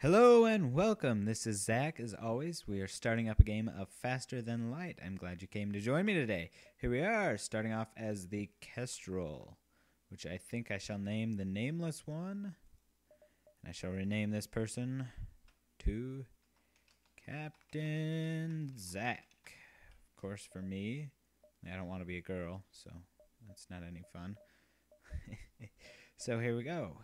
Hello and welcome. This is Zach. As always, we are starting up a game of Faster Than Light. I'm glad you came to join me today. Here we are, starting off as the Kestrel, which I think I shall name the Nameless One. And I shall rename this person to Captain Zach. Of course, for me, I don't want to be a girl, so that's not any fun. So here we go.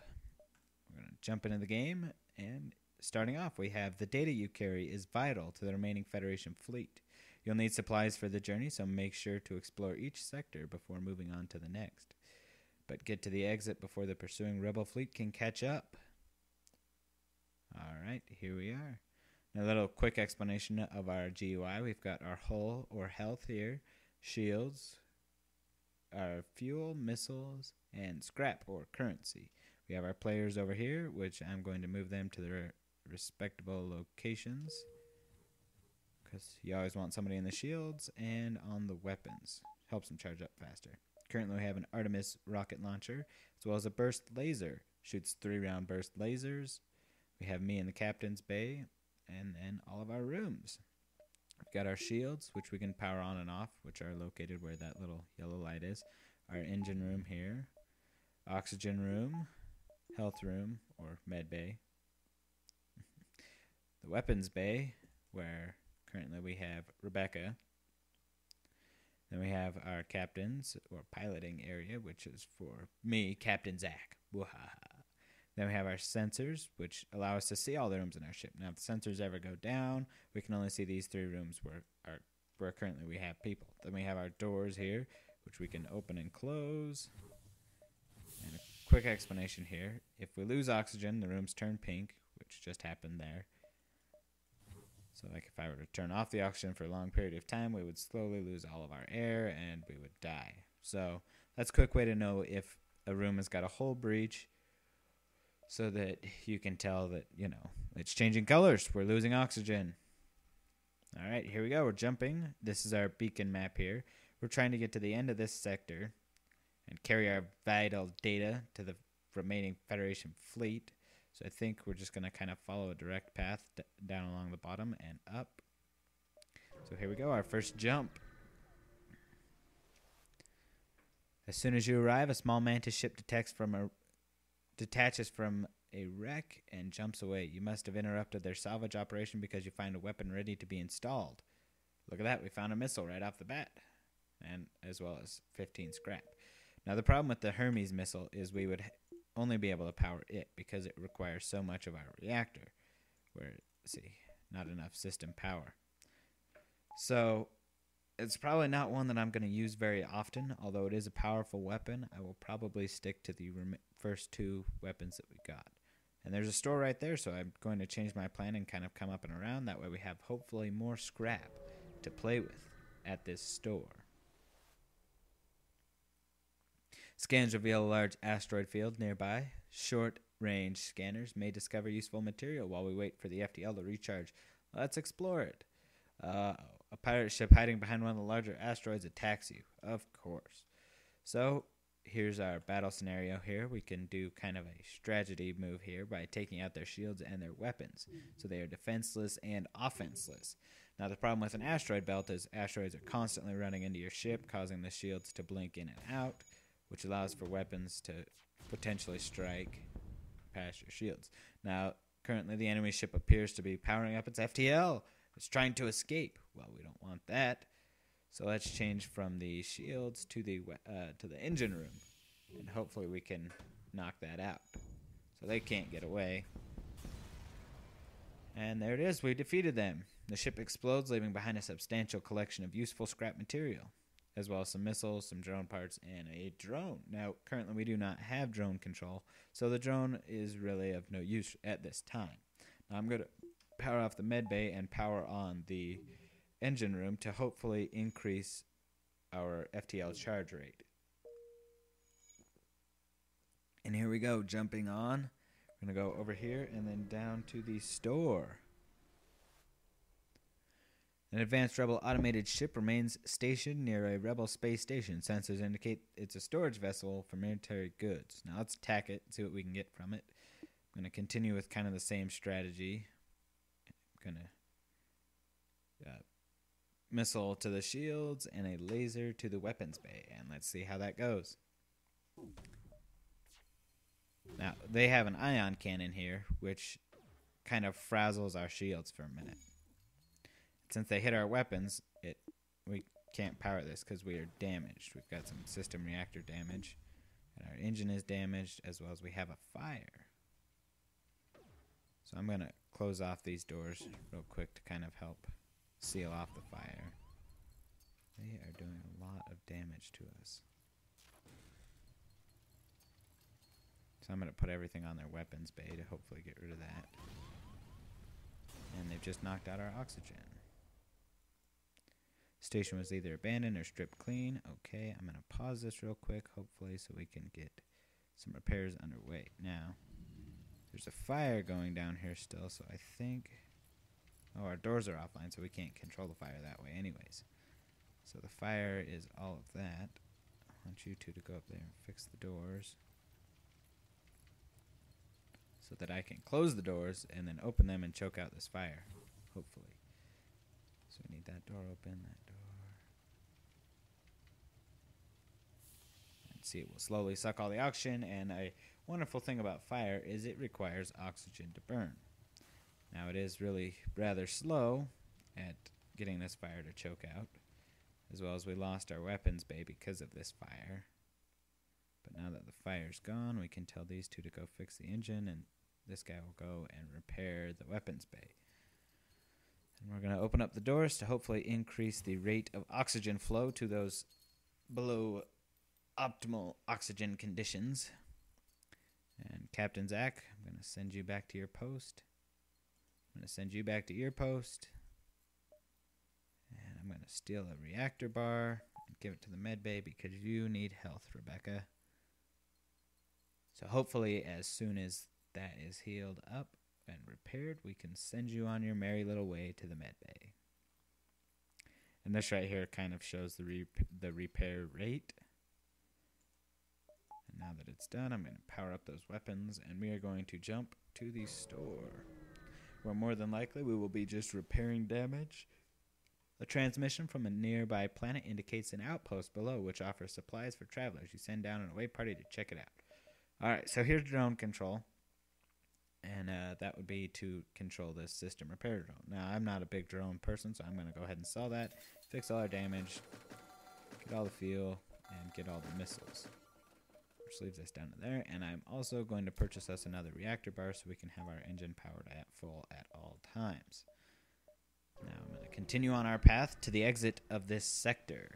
We're going to jump into the game, and starting off, we have the data you carry is vital to the remaining Federation fleet. You'll need supplies for the journey, so make sure to explore each sector before moving on to the next. But get to the exit before the pursuing rebel fleet can catch up. Alright, here we are. A little quick explanation of our GUI. We've got our hull or health here, shields, our fuel, missiles, and scrap or currency. We have our players over here, which I'm going to move them to their respectable locations, because you always want somebody in the shields and on the weapons. Helps them charge up faster. Currently we have an Artemis rocket launcher, as well as a burst laser. Shoots 3-round burst lasers. We have me in the captain's bay, and then all of our rooms. We've got our shields, which we can power on and off, which are located where that little yellow light is. Our engine room here. Oxygen room. Health room, or med bay. The weapons bay, where currently we have Rebecca. Then we have our captains, or piloting area, which is for me, Captain Zach. Then we have our sensors, which allow us to see all the rooms in our ship. Now, if the sensors ever go down, we can only see these 3 rooms where currently we have people. Then we have our doors here, which we can open and close. And a quick explanation here. If we lose oxygen, the rooms turn pink, which just happened there. So like if I were to turn off the oxygen for a long period of time, we would slowly lose all of our air and we would die. So that's a quick way to know if a room has got a hull breach, so that you can tell that, it's changing colors. We're losing oxygen. All right, here we go. We're jumping. This is our beacon map here. We're trying to get to the end of this sector and carry our vital data to the remaining Federation fleet. So I think we're just going to kind of follow a direct path down along the bottom and up. So here we go, our first jump. As soon as you arrive, a small mantis ship detaches from a wreck and jumps away. You must have interrupted their salvage operation because you find a weapon ready to be installed. Look at that, we found a missile right off the bat, and as well as 15 scrap. Now the problem with the Hermes missile is we would only be able to power it because it requires so much of our reactor, where, not enough system power. So it's probably not one that I'm going to use very often, although it is a powerful weapon. I will probably stick to the first 2 weapons that we got. And there's a store right there, so I'm going to change my plan and kind of come up and around. That way we have hopefully more scrap to play with at this store. Scans reveal a large asteroid field nearby. Short-range scanners may discover useful material while we wait for the FTL to recharge. Let's explore it. A pirate ship hiding behind one of the larger asteroids attacks you. Of course. So, here's our battle scenario here. We can do kind of a strategy move here by taking out their shields and their weapons. So they are defenseless and offenseless. Now, the problem with an asteroid belt is asteroids are constantly running into your ship, causing the shields to blink in and out, which allows for weapons to potentially strike past your shields. Now, currently the enemy ship appears to be powering up its FTL. It's trying to escape. Well, we don't want that. So let's change from the shields to the engine room, and hopefully we can knock that out. So they can't get away. And there it is. We defeated them. The ship explodes, leaving behind a substantial collection of useful scrap material, as well as some missiles, some drone parts, and a drone. Now, currently we do not have drone control, so the drone is really of no use at this time. Now, I'm going to power off the med bay and power on the engine room to hopefully increase our FTL charge rate. And here we go, jumping on. We're going to go over here and then down to the store. An advanced Rebel automated ship remains stationed near a Rebel space station. Sensors indicate it's a storage vessel for military goods. Now let's attack it and see what we can get from it. I'm I'm going to continue with kind of the same strategy. I'm going to missile to the shields and a laser to the weapons bay. And let's see how that goes. Now, they have an ion cannon here, which kind of frazzles our shields for a minute. Since they hit our weapons, we can't power this because we are damaged. We've got some system reactor damage, and our engine is damaged, as well as we have a fire. So I'm going to close off these doors real quick to kind of help seal off the fire. They are doing a lot of damage to us. So I'm going to put everything on their weapons bay to hopefully get rid of that. And they've just knocked out our oxygen. Station was either abandoned or stripped clean. Okay, I'm going to pause this real quick, hopefully, so we can get some repairs underway. Now, there's a fire going down here still, so I think... Oh, our doors are offline, so we can't control the fire that way anyways. So the fire is all of that. I want you two to go up there and fix the doors, so that I can close the doors and then open them and choke out this fire, hopefully. So we need that door open, that door. And see, it will slowly suck all the oxygen, and a wonderful thing about fire is it requires oxygen to burn. Now, it is really rather slow at getting this fire to choke out, as well as we lost our weapons bay because of this fire. But now that the fire's gone, we can tell these two to go fix the engine, and this guy will go and repair the weapons bay. And we're going to open up the doors to hopefully increase the rate of oxygen flow to those below optimal oxygen conditions. And Captain Zach, I'm going to send you back to your post. I'm going to send you back to your post. And I'm going to steal a reactor bar and give it to the med bay because you need health, Rebecca. So hopefully as soon as that is healed up and repaired, we can send you on your merry little way to the med bay. And this right here kind of shows the repair rate. And now that it's done, I'm going to power up those weapons, and we are going to jump to the store, where more than likely we will be just repairing damage. A transmission from a nearby planet indicates an outpost below, which offers supplies for travelers. You send down an away party to check it out. Alright, so here's drone control. And that would be to control this system repair drone. Now, I'm not a big drone person, so I'm going to go ahead and sell that, fix all our damage, get all the fuel, and get all the missiles. Which leaves us down to there. And I'm also going to purchase us another reactor bar so we can have our engine powered at full at all times. Now, I'm going to continue on our path to the exit of this sector.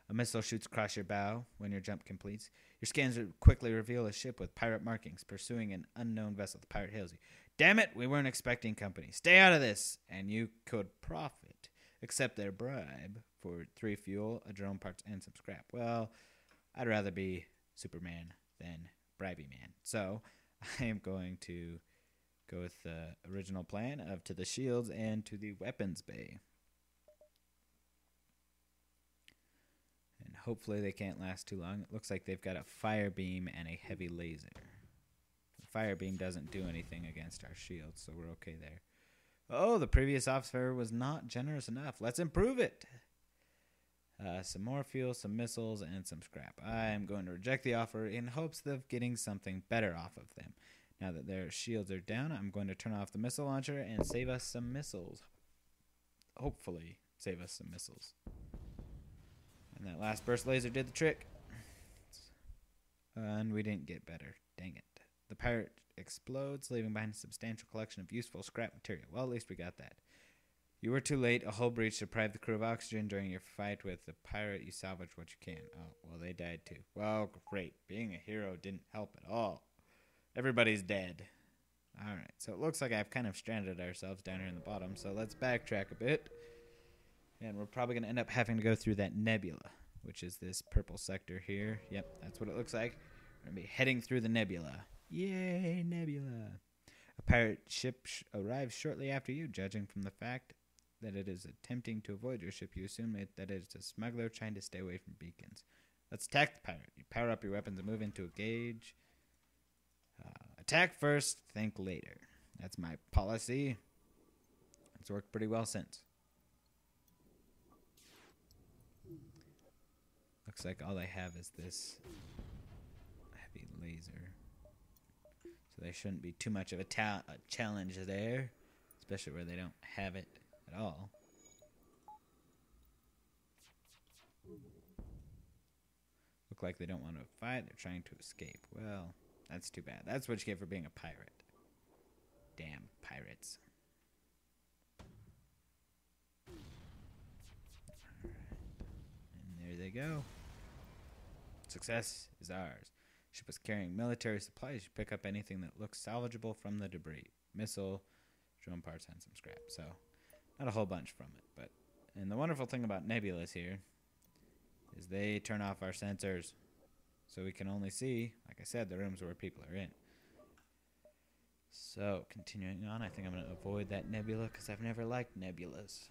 A missile shoots across your bow when your jump completes. Your scans quickly reveal a ship with pirate markings pursuing an unknown vessel. The pirate hails you. Damn it, we weren't expecting company. Stay out of this, and you could profit. Accept their bribe for 3 fuel, a drone parts, and some scrap. Well, I'd rather be Superman than Bribey Man. So I am going to go with the original plan of to the shields and to the weapons bay. And hopefully they can't last too long. It looks like they've got a fire beam and a heavy laser. The fire beam doesn't do anything against our shields, so we're okay there. Oh, the previous officer was not generous enough. Let's improve it. Some more fuel, some missiles, and some scrap. I am going to reject the offer in hopes of getting something better off of them. Now that their shields are down, I'm going to turn off the missile launcher and save us some missiles. Hopefully save us some missiles. And that last burst laser did the trick. And we didn't get better. Dang it. The pirate explodes, leaving behind a substantial collection of useful scrap material. Well, at least we got that. You were too late. A hull breach deprived the crew of oxygen. During your fight with the pirate, you salvaged what you can. Oh, well, they died too. Well, great. Being a hero didn't help at all. Everybody's dead. Alright, so it looks like I've kind of stranded ourselves down here in the bottom, so let's backtrack a bit. And we're probably going to end up having to go through that nebula, which is this purple sector here. Yep, that's what it looks like. We're going to be heading through the nebula. Yay, nebula. A pirate ship arrives shortly after you. Judging from the fact that it is attempting to avoid your ship, you assume that it is a smuggler trying to stay away from beacons. Let's attack the pirate. You power up your weapons and move into a gauge. Attack first, think later. That's my policy. It's worked pretty well since. Looks like all they have is this heavy laser. So there shouldn't be too much of a challenge there. Especially where they don't have it at all. Look like they don't want to fight. They're trying to escape. Well, that's too bad. That's what you get for being a pirate. Damn pirates. Alright. And there they go. Success is ours. Ship was carrying military supplies. You pick up anything that looks salvageable from the debris. Missile, drone parts, and some scrap. So, not a whole bunch from it. And the wonderful thing about nebulas here is they turn off our sensors. So we can only see, like I said, the rooms where people are in. So, continuing on, I think I'm going to avoid that nebula because I've never liked nebulas.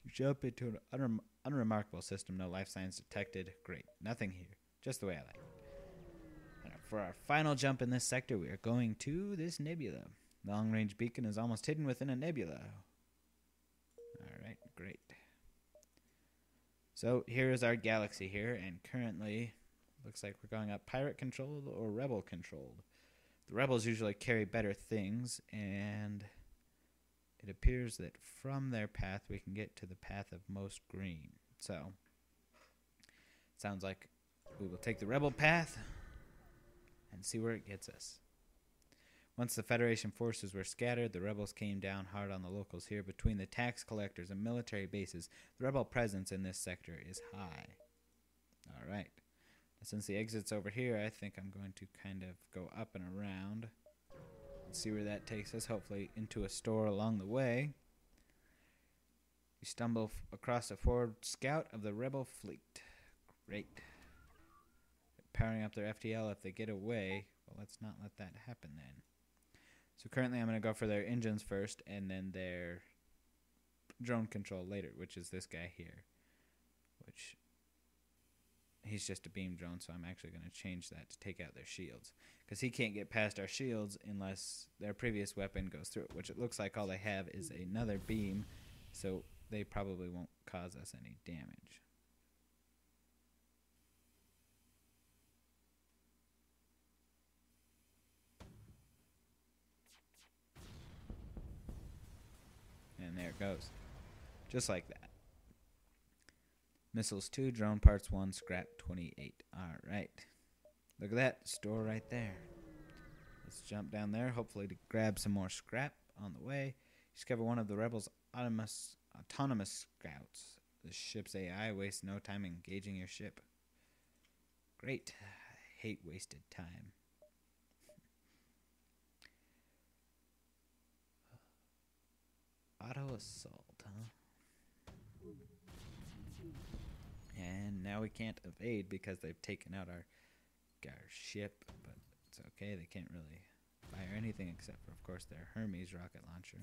You jump into an unremarkable system, no life signs detected. Great. Nothing here. Just the way I like it. Right, for our final jump in this sector, we are going to this nebula. The long-range beacon is almost hidden within a nebula. Alright, great. So here is our galaxy here, and currently looks like we're going up pirate-controlled or rebel-controlled. The rebels usually carry better things, and it appears that from their path we can get to the path of most green. So, it sounds like we will take the rebel path and see where it gets us. Once the Federation forces were scattered, the rebels came down hard on the locals here. Between the tax collectors and military bases, the rebel presence in this sector is high. Alright. Since the exit's over here, I think I'm going to kind of go up and around and see where that takes us, hopefully into a store along the way. You stumble across a forward scout of the rebel fleet. Great. Powering up their FTL if they get away. Well, let's not let that happen then. So currently I'm going to go for their engines first and then their drone control later, which is this guy here. Which, he's just a beam drone, so I'm actually going to change that to take out their shields. Because he can't get past our shields unless their previous weapon goes through it, which it looks like all they have is another beam, so they probably won't cause us any damage. And there it goes. Just like that. Missiles 2, drone parts 1, scrap 28. Alright. Look at that store right there. Let's jump down there, hopefully to grab some more scrap on the way. Discover one of the rebels' autonomous scouts. The ship's AI wastes no time engaging your ship. Great. I hate wasted time. Auto assault, huh? And now we can't evade because they've taken out our ship, but it's okay. They can't really fire anything except for, of course, their Hermes rocket launcher.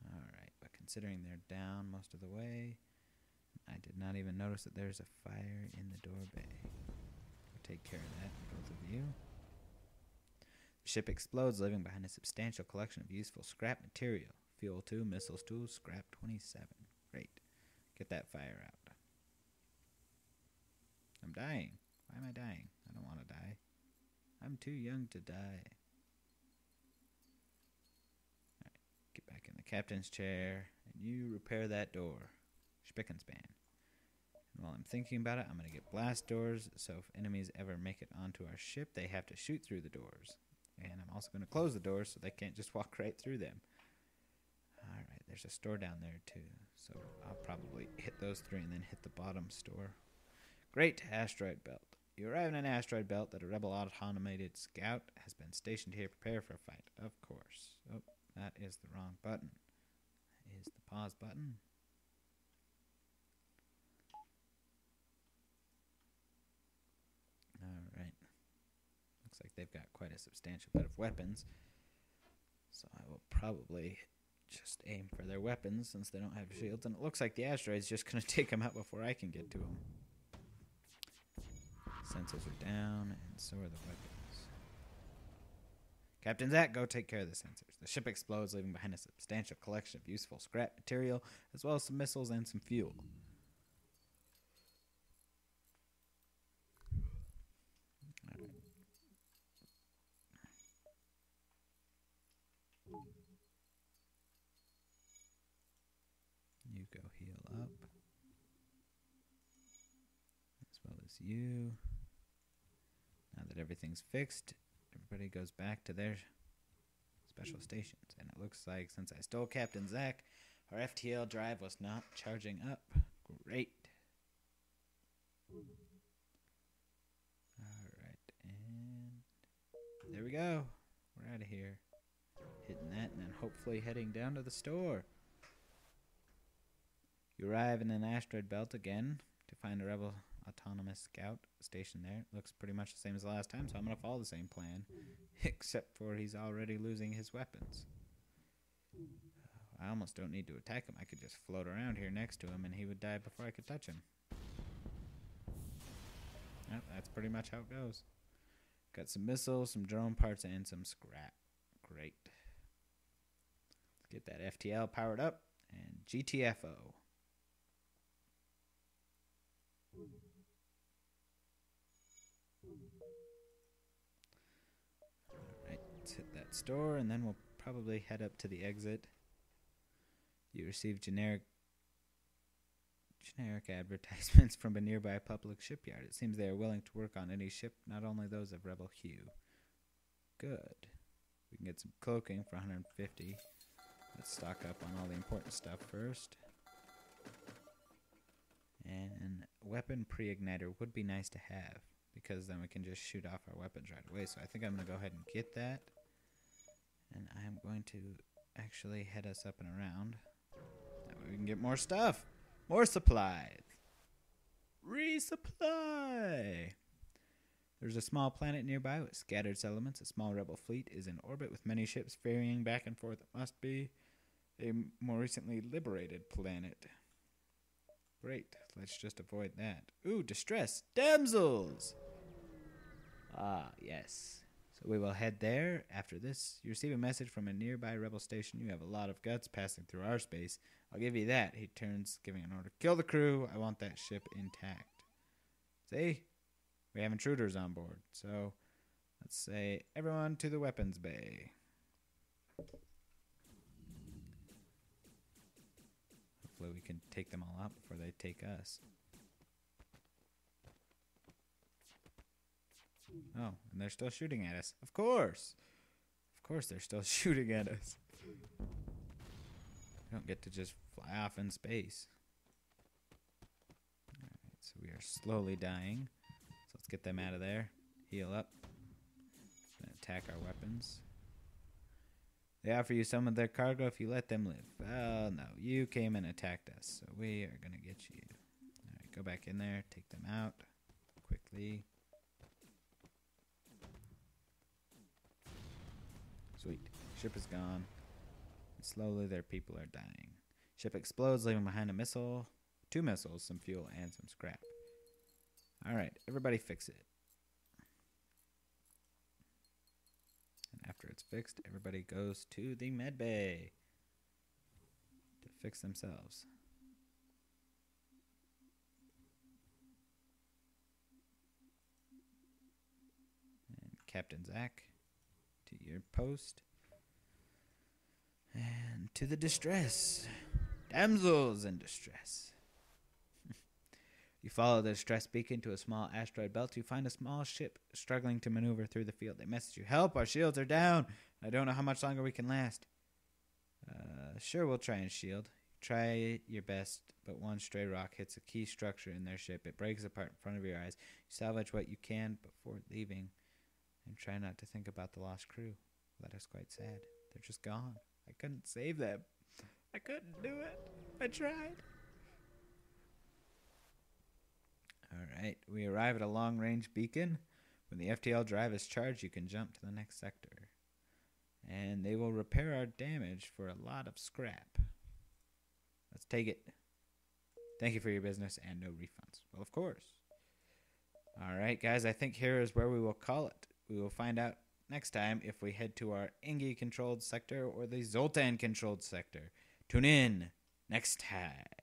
Alright, but considering they're down most of the way, I did not even notice that there's a fire in the door bay. We'll take care of that, both of you. The ship explodes, leaving behind a substantial collection of useful scrap material. Fuel 2, missiles 2, scrap 27. Great. Get that fire out. I'm dying. Why am I dying? I don't want to die. I'm too young to die. Alright, get back in the captain's chair, and you repair that door. Spick and span. And while I'm thinking about it, I'm going to get blast doors, so if enemies ever make it onto our ship, they have to shoot through the doors. And I'm also going to close the doors so they can't just walk right through them. Alright, there's a store down there too. So I'll probably hit those three and then hit the bottom store. Great, asteroid belt. You arrive in an asteroid belt that a rebel automated scout has been stationed here. Prepare for a fight, of course. Oh, that is the wrong button. That is the pause button. Alright. Looks like they've got quite a substantial bit of weapons. So I will probably just aim for their weapons since they don't have shields. And it looks like the asteroid's just going to take them out before I can get to them. Sensors are down, and so are the weapons. Captain Zach, go take care of the sensors. The ship explodes, leaving behind a substantial collection of useful scrap material, as well as some missiles and some fuel. Alright. You go heal up. As well as you. Now that everything's fixed, everybody goes back to their special stations. And it looks like since I stole Captain Zach, our FTL drive was not charging up. Great. Alright, and there we go. We're out of here. Hitting that and then hopefully heading down to the store. You arrive in an asteroid belt again to find a rebel autonomous scout station there. It looks pretty much the same as the last time, so I'm going to follow the same plan. Except for he's already losing his weapons. I almost don't need to attack him. I could just float around here next to him and he would die before I could touch him. Yep, that's pretty much how it goes. Got some missiles, some drone parts, and some scrap. Great. Let's get that FTL powered up and GTFO. Alright, let's hit that store and then we'll probably head up to the exit. You receive generic advertisements from a nearby public shipyard. It seems they are willing to work on any ship, not only those of Rebel Hue. Good. We can get some cloaking for 150. Let's stock up on all the important stuff first. And weapon pre-igniter would be nice to have, because then we can just shoot off our weapons right away. So I think I'm going to go ahead and get that. And I'm going to actually head us up and around. That way we can get more stuff. More supplies. Resupply. There's a small planet nearby with scattered settlements. A small rebel fleet is in orbit with many ships ferrying back and forth. It must be a more recently liberated planet. Great. Let's just avoid that. Ooh, distress. Damsels! Ah, yes. So we will head there. After this, you receive a message from a nearby rebel station. You have a lot of guts passing through our space. I'll give you that. He turns, giving an order. Kill the crew. I want that ship intact. See? We have intruders on board. So, let's say, everyone to the weapons bay. Hopefully we can take them all out before they take us. Oh, and they're still shooting at us. Of course! Of course they're still shooting at us. We don't get to just fly off in space. Alright, so we are slowly dying. So let's get them out of there. Heal up. And attack our weapons. They offer you some of their cargo if you let them live. Well, no. You came and attacked us, so we are going to get you. Alright, go back in there. Take them out. Quickly. Sweet. Ship is gone. And slowly their people are dying. Ship explodes, leaving behind a missile, 2 missiles, some fuel, and some scrap. Alright, everybody fix it. And after it's fixed, everybody goes to the med bay to fix themselves. And Captain Zach, to your post. And to the distress. Damsels in distress. You follow the distress beacon to a small asteroid belt. You find a small ship struggling to maneuver through the field. They message you, help, our shields are down. I don't know how much longer we can last. Sure, we'll try and shield. Try your best, but one stray rock hits a key structure in their ship. It breaks apart in front of your eyes. You salvage what you can before leaving. And try not to think about the lost crew. That is quite sad. They're just gone. I couldn't save them. I couldn't do it. I tried. Alright, we arrive at a long-range beacon. When the FTL drive is charged, you can jump to the next sector. And they will repair our damage for a lot of scrap. Let's take it. Thank you for your business and no refunds. Well, of course. All right, guys, I think here is where we will call it. We will find out next time if we head to our Engi-controlled sector or the Zoltan-controlled sector. Tune in next time.